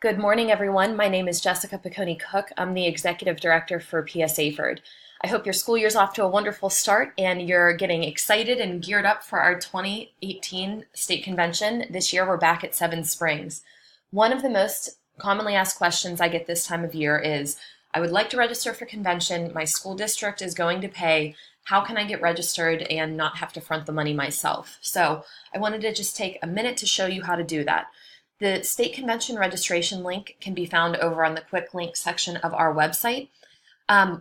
Good morning, everyone. My name is Jessica Piccone-Cook. I'm the Executive Director for PS Ford. I hope your school year's off to a wonderful start and you're getting excited and geared up for our 2018 state convention. This year we're back at Seven Springs. One of the most commonly asked questions I get this time of year is, I would like to register for convention. My school district is going to pay. How can I get registered and not have to front the money myself? So I wanted to just take a minute to show you how to do that. The state convention registration link can be found over on the quick link section of our website.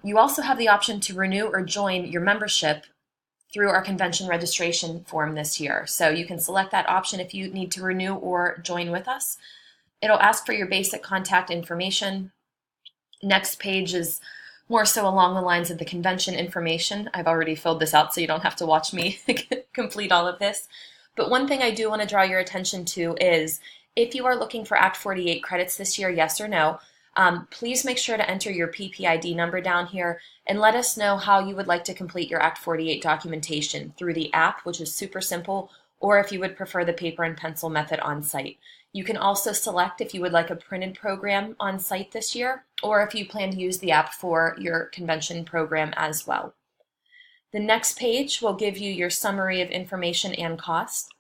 You also have the option to renew or join your membership through our convention registration form this year. So you can select that option if you need to renew or join with us. It'll ask for your basic contact information. Next page is more so along the lines of the convention information. I've already filled this out so you don't have to watch me complete all of this. But one thing I do want to draw your attention to is, if you are looking for Act 48 credits this year, yes or no, please make sure to enter your PPID number down here and let us know how you would like to complete your Act 48 documentation through the app, which is super simple, or if you would prefer the paper and pencil method on site. You can also select if you would like a printed program on site this year, or if you plan to use the app for your convention program as well. The next page will give you your summary of information and cost.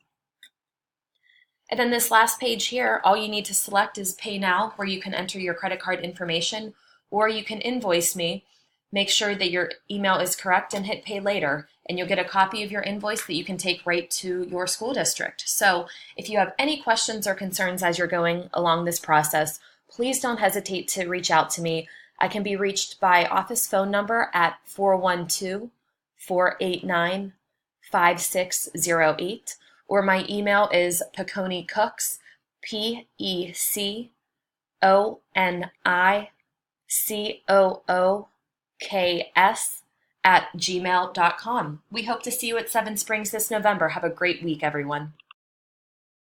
And then this last page here, all you need to select is Pay Now, where you can enter your credit card information, or you can invoice me. Make sure that your email is correct and hit Pay Later, and you'll get a copy of your invoice that you can take right to your school district. So if you have any questions or concerns as you're going along this process, please don't hesitate to reach out to me. I can be reached by office phone number at 412-489-5608. Or my email is pecconicooks, PECONICOOKS @gmail.com. We hope to see you at Seven Springs this November. Have a great week, everyone.